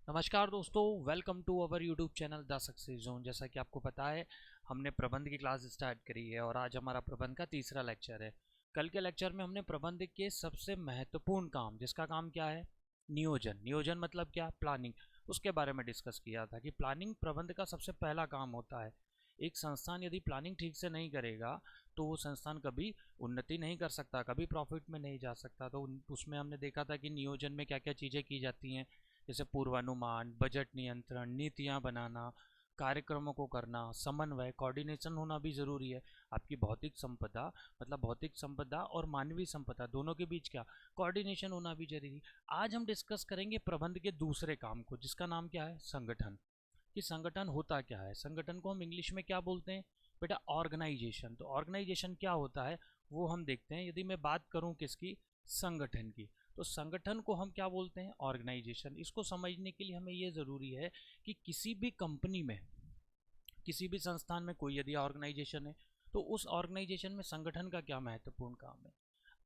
नमस्कार दोस्तों, welcome to our YouTube channel the success zone. जैसा कि आपको पता है, हमने प्रबंध की क्लास स्टार्ट करी है और आज हमारा प्रबंध का तीसरा लेक्चर है। कल के लेक्चर में हमने प्रबंध के सबसे महत्वपूर्ण काम, जिसका काम क्या है, नियोजन। नियोजन मतलब क्या, प्लानिंग, उसके बारे में डिस्कस किया था कि प्लानिंग प्रबंध का सबसे पहला काम होता है। एक संस्थान यदि प्लानिंग ठीक से नहीं करेगा तो वो संस्थान कभी उन्नति नहीं कर सकता, कभी प्रॉफिट में नहीं जा सकता। तो उसमें हमने देखा था कि नियोजन में क्या क्या चीज़ें की जाती हैं, जैसे पूर्वानुमान, बजट नियंत्रण, नीतियां बनाना, कार्यक्रमों को करना, समन्वय, कोऑर्डिनेशन होना भी ज़रूरी है। आपकी भौतिक संपदा, मतलब भौतिक संपदा और मानवीय संपदा दोनों के बीच क्या, कोऑर्डिनेशन होना भी जरूरी। आज हम डिस्कस करेंगे प्रबंध के दूसरे काम को, जिसका नाम क्या है, संगठन। कि संगठन होता क्या है, संगठन को हम इंग्लिश में क्या बोलते हैं बेटा, ऑर्गेनाइजेशन। तो ऑर्गेनाइजेशन क्या होता है वो हम देखते हैं। यदि मैं बात करूं किसकी, संगठन की, तो संगठन को हम क्या बोलते हैं, ऑर्गेनाइजेशन। इसको समझने के लिए हमें ये ज़रूरी है कि किसी भी कंपनी में, किसी भी संस्थान में कोई यदि ऑर्गेनाइजेशन है तो उस ऑर्गेनाइजेशन में संगठन का क्या महत्वपूर्ण काम है।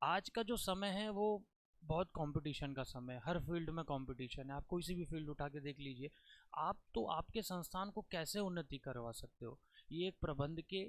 आज का जो समय है वो बहुत कंपटीशन का समय है, हर फील्ड में कंपटीशन है। आप कोई सी भी फील्ड उठा के देख लीजिए, आप तो आपके संस्थान को कैसे उन्नति करवा सकते हो, ये एक प्रबंध के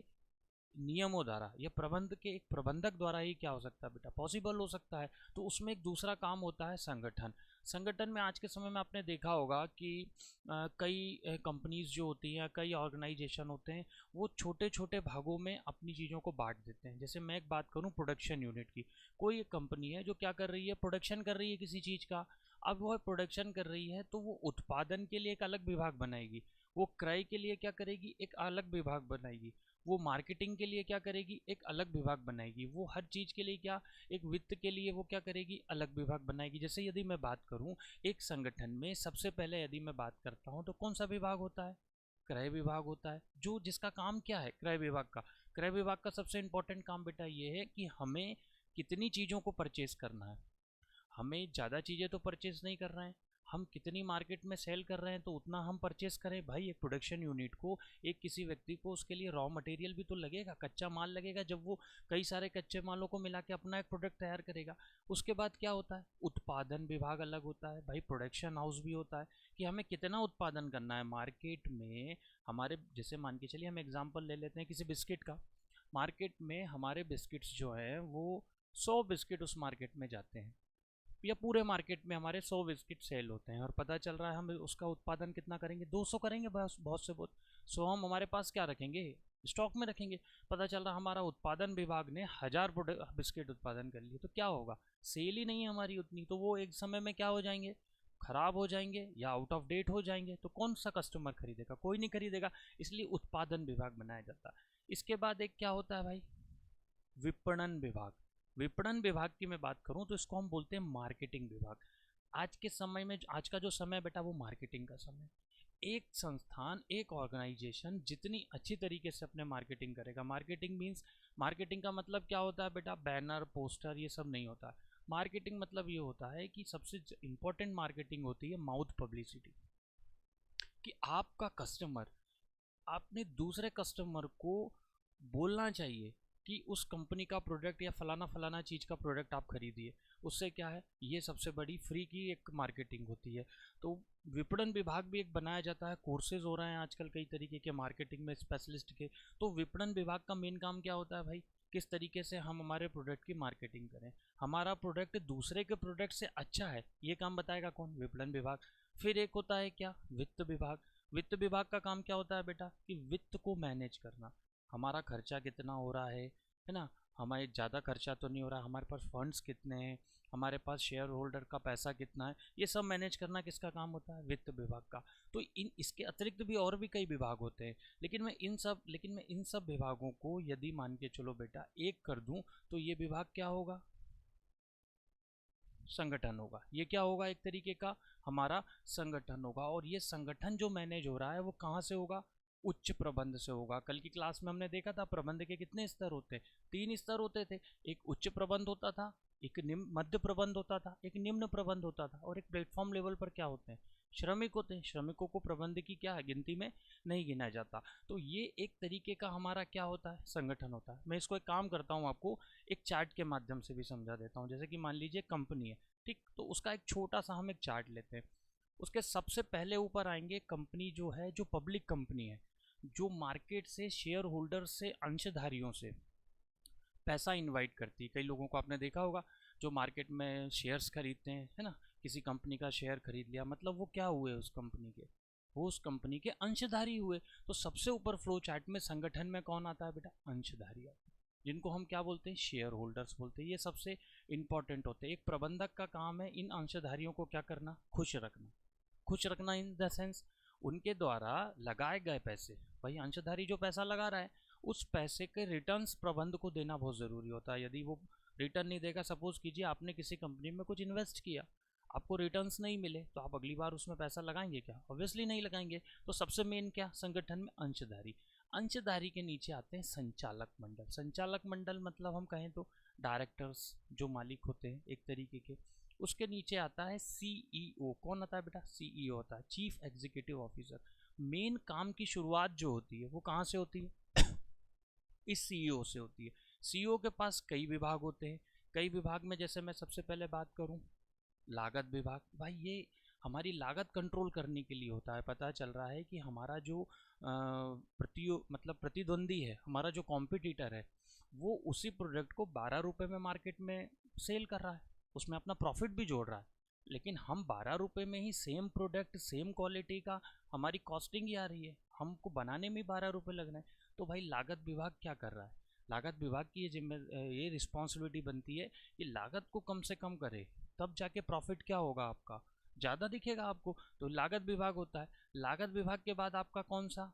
नियमों द्वारा या प्रबंध के एक प्रबंधक द्वारा ही क्या हो सकता है बेटा, पॉसिबल हो सकता है। तो उसमें एक दूसरा काम होता है संगठन। संगठन में आज के समय में आपने देखा होगा कि कई कंपनीज जो होती हैं, कई ऑर्गेनाइजेशन होते हैं, वो छोटे छोटे भागों में अपनी चीज़ों को बांट देते हैं। जैसे मैं एक बात करूं प्रोडक्शन यूनिट की, कोई एक कंपनी है जो क्या कर रही है, प्रोडक्शन कर रही है किसी चीज़ का। अब वो प्रोडक्शन कर रही है तो वो उत्पादन के लिए एक अलग विभाग बनाएगी, वो क्रय के लिए क्या करेगी, एक अलग विभाग बनाएगी, वो मार्केटिंग के लिए क्या करेगी, एक अलग विभाग बनाएगी, वो हर चीज़ के लिए क्या, एक वित्त के लिए वो क्या करेगी, अलग विभाग बनाएगी। जैसे यदि मैं बात करूं एक संगठन में, सबसे पहले यदि मैं बात करता हूं तो कौन सा विभाग होता है, क्रय विभाग होता है, जो जिसका काम क्या है, क्रय विभाग का। क्रय विभाग का सबसे इंपॉर्टेंट काम बेटा ये है कि हमें कितनी चीज़ों को परचेज करना है। हमें ज़्यादा चीज़ें तो परचेज नहीं कर रहे हैं, हम कितनी मार्केट में सेल कर रहे हैं तो उतना हम परचेस करें। भाई एक प्रोडक्शन यूनिट को, एक किसी व्यक्ति को उसके लिए रॉ मटेरियल भी तो लगेगा, कच्चा माल लगेगा, जब वो कई सारे कच्चे मालों को मिला के अपना एक प्रोडक्ट तैयार करेगा। उसके बाद क्या होता है, उत्पादन विभाग अलग होता है, भाई प्रोडक्शन हाउस भी होता है कि हमें कितना उत्पादन करना है मार्केट में। हमारे जैसे मान के चलिए हम एग्जाम्पल ले लेते हैं किसी बिस्किट का, मार्केट में हमारे बिस्किट्स जो हैं वो 100 बिस्किट उस मार्केट में जाते हैं, या पूरे मार्केट में हमारे 100 बिस्किट सेल होते हैं, और पता चल रहा है हम उसका उत्पादन कितना करेंगे, 200 करेंगे बस, बहुत से बहुत। 100 हम हमारे पास क्या रखेंगे, स्टॉक में रखेंगे। पता चल रहा हमारा उत्पादन विभाग ने 1000 बिस्किट उत्पादन कर लिए, तो क्या होगा, सेल ही नहीं है हमारी उतनी, तो वो एक समय में क्या हो जाएंगे, खराब हो जाएंगे या आउट ऑफ डेट हो जाएंगे। तो कौन सा कस्टमर खरीदेगा, कोई नहीं खरीदेगा। इसलिए उत्पादन विभाग बनाया जाता है। इसके बाद एक क्या होता है भाई, विपणन विभाग। विपणन विभाग की मैं बात करूं तो इसको हम बोलते हैं मार्केटिंग विभाग। आज के समय में, आज का जो समय है बेटा वो मार्केटिंग का समय है। एक संस्थान, एक ऑर्गेनाइजेशन जितनी अच्छी तरीके से अपने मार्केटिंग करेगा, मार्केटिंग मीन्स, मार्केटिंग का मतलब क्या होता है बेटा, बैनर पोस्टर ये सब नहीं होता। मार्केटिंग मतलब ये होता है कि सबसे इंपॉर्टेंट मार्केटिंग होती है माउथ पब्लिसिटी। कि आपका कस्टमर, आपने दूसरे कस्टमर को बोलना चाहिए कि उस कंपनी का प्रोडक्ट या फलाना फलाना चीज़ का प्रोडक्ट आप खरीदिए। उससे क्या है, ये सबसे बड़ी फ्री की एक मार्केटिंग होती है। तो विपणन विभाग भी एक बनाया जाता है, कोर्सेज हो रहे हैं आजकल कई तरीके के मार्केटिंग में स्पेशलिस्ट के। तो विपणन विभाग का मेन काम क्या होता है भाई, किस तरीके से हम हमारे प्रोडक्ट की मार्केटिंग करें, हमारा प्रोडक्ट दूसरे के प्रोडक्ट से अच्छा है, ये काम बताएगा कौन, विपणन विभाग। फिर एक होता है क्या, वित्त विभाग। वित्त विभाग का काम क्या होता है बेटा, कि वित्त को मैनेज करना, हमारा खर्चा कितना हो रहा है ना, हमारे ज़्यादा खर्चा तो नहीं हो रहा, हमारे पास फंड्स कितने हैं, हमारे पास शेयर होल्डर का पैसा कितना है, ये सब मैनेज करना किसका काम होता है, वित्त विभाग का। तो इन इसके अतिरिक्त भी और भी कई विभाग होते हैं, लेकिन मैं इन सब विभागों को यदि मान के चलो बेटा एक कर दूं तो ये विभाग क्या होगा, संगठन होगा। ये क्या होगा, एक तरीके का हमारा संगठन होगा। और ये संगठन जो मैनेज हो रहा है वो कहाँ से होगा, उच्च प्रबंध से होगा। कल की क्लास में हमने देखा था प्रबंध के कितने स्तर होते हैं, 3 स्तर होते थे। एक उच्च प्रबंध होता था, एक निम्न मध्य प्रबंध होता था, एक निम्न प्रबंध होता था, और एक प्लेटफॉर्म लेवल पर क्या होते हैं, श्रमिक होते हैं। श्रमिकों को प्रबंध की क्या गिनती में नहीं गिना जाता। तो ये एक तरीके का हमारा क्या होता है, संगठन होता है। मैं इसको एक काम करता हूँ, आपको एक चार्ट के माध्यम से भी समझा देता हूँ। जैसे कि मान लीजिए कंपनी है, ठीक, तो उसका एक छोटा सा हम एक चार्ट लेते हैं। उसके सबसे पहले ऊपर आएंगे कंपनी जो है, जो पब्लिक कंपनी है, जो मार्केट से शेयर होल्डर से, अंशधारियों से पैसा इनवाइट करती है। कई लोगों को आपने देखा होगा जो मार्केट में शेयर्स खरीदते हैं, है ना, किसी कंपनी का शेयर खरीद लिया, मतलब वो क्या हुए उस कंपनी के, वो उस कंपनी के अंशधारी हुए। तो सबसे ऊपर फ्लो चार्ट में संगठन में कौन आता है बेटा? अंशधारी आता है, जिनको हम क्या बोलते हैं? शेयर होल्डर्स बोलते हैं। ये सबसे इंपॉर्टेंट होते हैं। एक प्रबंधक का काम है इन अंशधारियों को क्या करना? खुश रखना। खुश रखना इन द सेंस उनके द्वारा लगाए गए पैसे, भाई अंशधारी जो पैसा लगा रहा है उस पैसे के रिटर्न्स प्रबंध को देना बहुत ज़रूरी होता है। यदि वो रिटर्न नहीं देगा, सपोज कीजिए आपने किसी कंपनी में कुछ इन्वेस्ट किया, आपको रिटर्न्स नहीं मिले, तो आप अगली बार उसमें पैसा लगाएंगे क्या? ऑब्वियसली नहीं लगाएंगे। तो सबसे मेन क्या संगठन में? अंशधारी। अंशधारी के नीचे आते हैं संचालक मंडल। संचालक मंडल मतलब हम कहें तो डायरेक्टर्स, जो मालिक होते हैं एक तरीके के। उसके नीचे आता है सीईओ। कौन आता है बेटा? सीईओ होता है, चीफ एग्जीक्यूटिव ऑफिसर। मेन काम की शुरुआत जो होती है वो कहाँ से होती है? इस सीईओ से होती है। सीईओ के पास कई विभाग होते हैं। कई विभाग में जैसे मैं सबसे पहले बात करूं, लागत विभाग, भाई ये हमारी लागत कंट्रोल करने के लिए होता है। पता चल रहा है कि हमारा जो प्रतिद्वंदी है, हमारा जो कॉम्पिटिटर है, वो उसी प्रोडक्ट को 12 रुपये में मार्केट में सेल कर रहा है, उसमें अपना प्रॉफिट भी जोड़ रहा है, लेकिन हम 12 रुपये में ही सेम प्रोडक्ट सेम क्वालिटी का, हमारी कॉस्टिंग ही आ रही है, हमको बनाने में 12 रुपये लग रहे हैं। तो भाई लागत विभाग क्या कर रहा है? लागत विभाग की ये रिस्पॉन्सिबिलिटी बनती है कि लागत को कम से कम करे, तब जाके प्रॉफिट क्या होगा आपका? ज़्यादा दिखेगा आपको। तो लागत विभाग होता है। लागत विभाग के बाद आपका कौन सा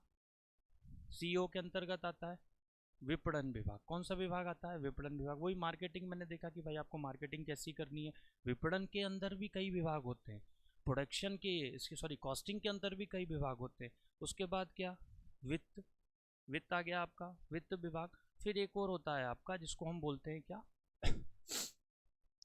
सीईओ के अंतर्गत आता है? विपणन विभाग। कौन सा विभाग आता है? विपणन विभाग। वही मार्केटिंग, मैंने देखा कि भाई आपको मार्केटिंग कैसी करनी है। विपणन के अंदर भी कई विभाग होते हैं। प्रोडक्शन के, इसके सॉरी कॉस्टिंग के अंदर भी कई विभाग होते हैं। उसके बाद क्या? वित्त। वित्त आ गया आपका, वित्त विभाग। फिर एक और होता है आपका जिसको हम बोलते हैं क्या?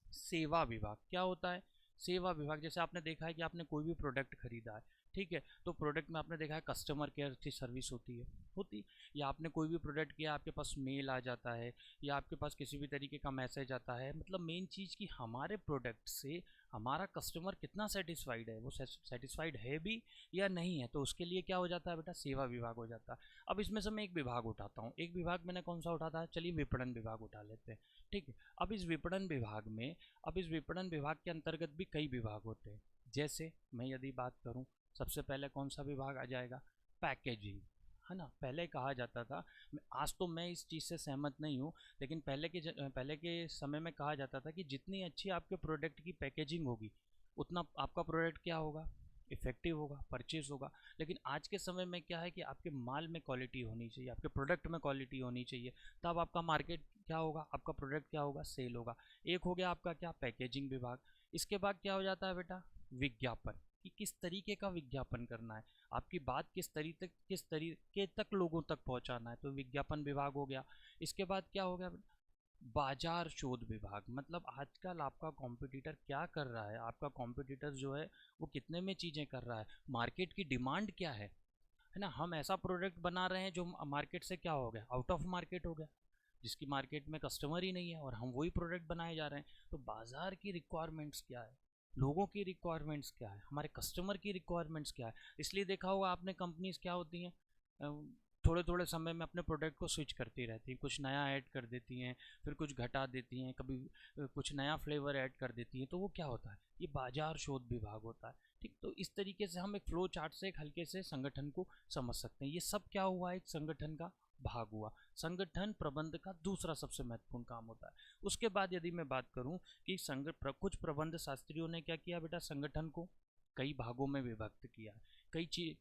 सेवा विभाग। क्या होता है? सेवा विभाग। जैसे आपने देखा है कि आपने कोई भी प्रोडक्ट खरीदा है, ठीक है, तो प्रोडक्ट में आपने देखा है कस्टमर केयर की सर्विस होती, या आपने कोई भी प्रोडक्ट किया, आपके पास मेल आ जाता है, या आपके पास किसी भी तरीके का मैसेज आता है। मतलब मेन चीज़ कि हमारे प्रोडक्ट से हमारा कस्टमर कितना सेटिस्फाइड है, वो सेटिस्फाइड है भी या नहीं है, तो उसके लिए क्या हो जाता है बेटा? सेवा विभाग हो जाता है। अब इसमें से मैं एक विभाग उठाता हूँ। एक विभाग मैंने कौन सा उठाता है? चलिए विपणन विभाग उठा लेते हैं, ठीक है। अब इस विपणन विभाग में, अब इस विपणन विभाग के अंतर्गत भी कई विभाग होते हैं। जैसे मैं यदि बात करूं, सबसे पहले कौन सा विभाग आ जाएगा? पैकेजिंग, है ना। पहले कहा जाता था, आज तो मैं इस चीज़ से सहमत नहीं हूँ, लेकिन पहले के समय में कहा जाता था कि जितनी अच्छी आपके प्रोडक्ट की पैकेजिंग होगी, उतना आपका प्रोडक्ट क्या होगा? इफेक्टिव होगा, परचेज होगा। लेकिन आज के समय में क्या है कि आपके माल में क्वालिटी होनी चाहिए, आपके प्रोडक्ट में क्वालिटी होनी चाहिए, तब आपका मार्केट क्या होगा, आपका प्रोडक्ट क्या होगा? सेल होगा। एक हो गया आपका क्या? पैकेजिंग विभाग। इसके बाद क्या हो जाता है बेटा? विज्ञापन, कि किस तरीके का विज्ञापन करना है, आपकी बात किस तरीके तक लोगों तक पहुंचाना है, तो विज्ञापन विभाग हो गया। इसके बाद क्या हो गया? बाजार शोध विभाग। मतलब आजकल आपका कॉम्पिटिटर क्या कर रहा है, आपका कॉम्पिटिटर जो है वो कितने में चीज़ें कर रहा है, मार्केट की डिमांड क्या है ना। हम ऐसा प्रोडक्ट बना रहे हैं जो मार्केट से क्या हो गया? आउट ऑफ मार्केट हो गया, जिसकी मार्केट में कस्टमर ही नहीं है, और हम वही प्रोडक्ट बनाए जा रहे हैं। तो बाजार की रिक्वायरमेंट्स क्या है, लोगों की रिक्वायरमेंट्स क्या है, हमारे कस्टमर की रिक्वायरमेंट्स क्या है। इसलिए देखा होगा आपने, कंपनीज क्या होती हैं, थोड़े थोड़े समय में अपने प्रोडक्ट को स्विच करती रहती हैं, कुछ नया ऐड कर देती हैं, फिर कुछ घटा देती हैं, कभी कुछ नया फ्लेवर ऐड कर देती हैं। तो वो क्या होता है? ये बाजार शोध विभाग होता है, ठीक। तो इस तरीके से हम एक फ्लो चार्ट से एक हल्के से संगठन को समझ सकते हैं। ये सब क्या हुआ? एक संगठन का भाग हुआ। संगठन प्रबंध का दूसरा सबसे महत्वपूर्ण काम होता है। उसके बाद यदि मैं बात करूं कि कुछ प्रबंध शास्त्रियों ने क्या किया बेटा? संगठन को कई भागों में विभक्त किया है, कई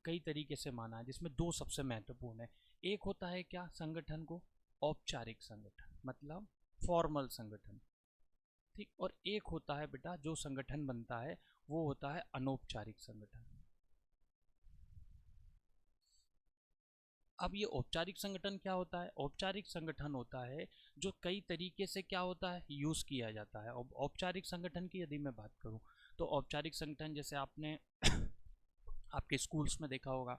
कई तरीके से माना है, जिसमें दो सबसे महत्वपूर्ण है। एक होता है क्या संगठन को? औपचारिक संगठन, मतलब फॉर्मल संगठन, ठीक। और एक होता है बेटा जो संगठन बनता है, वो होता है अनौपचारिक संगठन। अब ये औपचारिक संगठन क्या होता है? औपचारिक संगठन होता है जो कई तरीके से क्या होता है? यूज़ किया जाता है। औपचारिक संगठन की यदि मैं बात करूं, तो औपचारिक संगठन जैसे आपने आपके स्कूल्स में देखा होगा,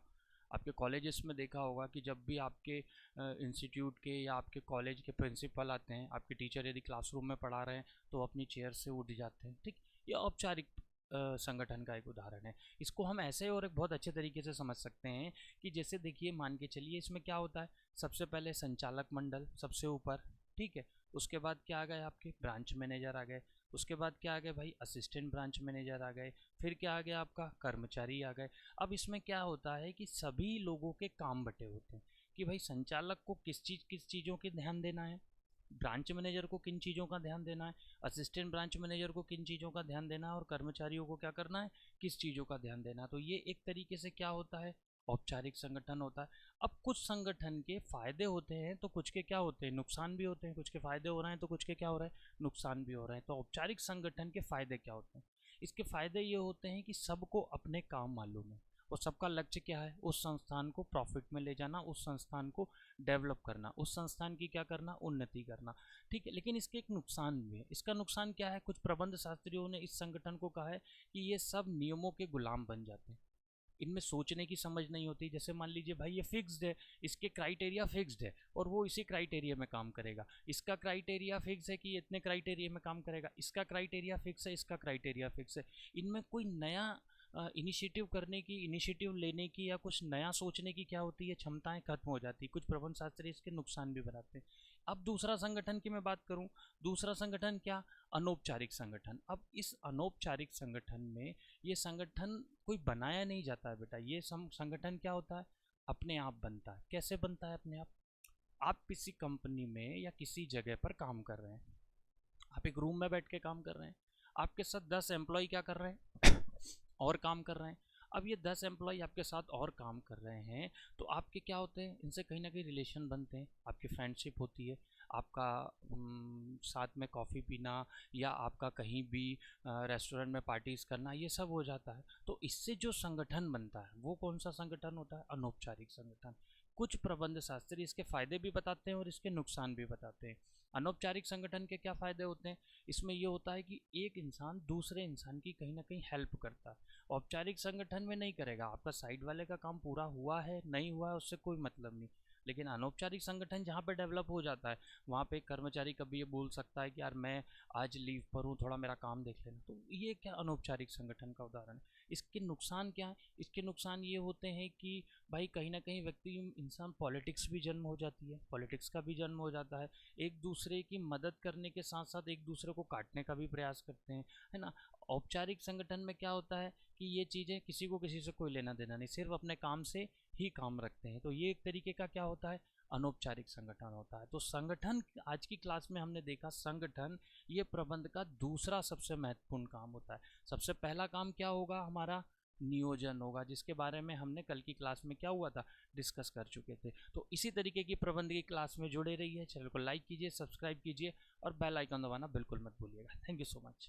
आपके कॉलेजेस में देखा होगा कि जब भी आपके इंस्टीट्यूट के या आपके कॉलेज के प्रिंसिपल आते हैं, आपके टीचर यदि क्लासरूम में पढ़ा रहे हैं तो अपनी चेयर से उठ जाते हैं, ठीक। ये औपचारिक संगठन का एक उदाहरण है। इसको हम ऐसे और एक बहुत अच्छे तरीके से समझ सकते हैं कि जैसे देखिए, मान के चलिए इसमें क्या होता है, सबसे पहले संचालक मंडल सबसे ऊपर, ठीक है। उसके बाद क्या आ गए, आपके ब्रांच मैनेजर आ गए। उसके बाद क्या आ गए भाई, असिस्टेंट ब्रांच मैनेजर आ गए। फिर क्या आ गया, आपका कर्मचारी आ गए। अब इसमें क्या होता है कि सभी लोगों के काम बटे होते हैं कि भाई संचालक को किस चीज़ों के ध्यान देना है, ब्रांच मैनेजर को किन चीज़ों का ध्यान देना है, असिस्टेंट ब्रांच मैनेजर को किन चीज़ों का ध्यान देना है, और कर्मचारियों को क्या करना है, किस चीज़ों का ध्यान देना है। तो ये एक तरीके से क्या होता है, औपचारिक संगठन होता है। अब कुछ संगठन के फायदे होते हैं तो कुछ के क्या होते हैं, नुकसान भी होते हैं। कुछ के फायदे हो रहे हैं तो कुछ के क्या हो रहा है, नुकसान भी हो रहे हैं। तो औपचारिक संगठन के फायदे क्या होते हैं, इसके फायदे ये होते हैं कि सबको अपने काम मालूम है और सबका लक्ष्य क्या है, उस संस्थान को प्रॉफिट में ले जाना, उस संस्थान को डेवलप करना, उस संस्थान की क्या करना, उन्नति करना, ठीक है। लेकिन इसके एक नुकसान भी है। इसका नुकसान क्या है, कुछ प्रबंध शास्त्रियों ने इस संगठन को कहा है कि ये सब नियमों के गुलाम बन जाते हैं, इनमें सोचने की समझ नहीं होती। जैसे मान लीजिए भाई ये फिक्स्ड है, इसके क्राइटेरिया फिक्स्ड है और वो इसी क्राइटेरिया में काम करेगा। इसका क्राइटेरिया फिक्स है कि इतने क्राइटेरिया में काम करेगा, इसका क्राइटेरिया फिक्स है, इसका क्राइटेरिया फिक्स है। इनमें कोई नया इनिशिएटिव करने की, इनिशिएटिव लेने की या कुछ नया सोचने की क्या होती है, क्षमताएं खत्म हो जाती है। कुछ प्रबंध शास्त्री इसके नुकसान भी बनाते हैं। अब दूसरा संगठन की मैं बात करूं, दूसरा संगठन क्या, अनौपचारिक संगठन। अब इस अनौपचारिक संगठन में ये संगठन कोई बनाया नहीं जाता है बेटा, ये संगठन क्या होता है, अपने आप बनता है। कैसे बनता है अपने आप किसी कंपनी में या किसी जगह पर काम कर रहे हैं, आप एक रूम में बैठ के काम कर रहे हैं, आपके साथ 10 एम्प्लॉय क्या कर रहे हैं और काम कर रहे हैं। अब ये 10 एम्प्लॉय आपके साथ और काम कर रहे हैं तो आपके क्या होते हैं, इनसे कहीं ना कहीं रिलेशन बनते हैं, आपकी फ्रेंडशिप होती है, आपका साथ में कॉफ़ी पीना या आपका कहीं भी रेस्टोरेंट में पार्टीज करना, ये सब हो जाता है। तो इससे जो संगठन बनता है वो कौन सा संगठन होता है, अनौपचारिक संगठन। कुछ प्रबंध शास्त्री इसके फायदे भी बताते हैं और इसके नुकसान भी बताते हैं। अनौपचारिक संगठन के क्या फायदे होते हैं, इसमें ये होता है कि एक इंसान दूसरे इंसान की कहीं ना कहीं हेल्प करता है। औपचारिक संगठन में नहीं करेगा, आपका साइड वाले का काम पूरा हुआ है नहीं हुआ है उससे कोई मतलब नहीं। लेकिन अनौपचारिक संगठन जहाँ पे डेवलप हो जाता है, वहाँ पे एक कर्मचारी कभी ये बोल सकता है कि यार मैं आज लीव पर हूँ, थोड़ा मेरा काम देख लेना। तो ये क्या अनौपचारिक संगठन का उदाहरण है। इसके नुकसान क्या है, इसके नुकसान ये होते हैं कि भाई कहीं ना कहीं व्यक्ति, इंसान, पॉलिटिक्स भी जन्म हो जाती है, पॉलिटिक्स का भी जन्म हो जाता है। एक दूसरे की मदद करने के साथ साथ एक दूसरे को काटने का भी प्रयास करते हैं, है ना। औपचारिक संगठन में क्या होता है कि ये चीज़ें किसी को किसी से कोई लेना देना नहीं, सिर्फ अपने काम से ही काम रखते हैं। तो ये एक तरीके का क्या होता है, अनौपचारिक संगठन होता है। तो संगठन, आज की क्लास में हमने देखा संगठन ये प्रबंध का दूसरा सबसे महत्वपूर्ण काम होता है। सबसे पहला काम क्या होगा हमारा, नियोजन होगा, जिसके बारे में हमने कल की क्लास में क्या हुआ था, डिस्कस कर चुके थे। तो इसी तरीके की प्रबंध की क्लास में जुड़े रहिए, चैनल को लाइक कीजिए, सब्सक्राइब कीजिए और बेल आइकन दबाना बिल्कुल मत भूलिएगा। Thank you so much.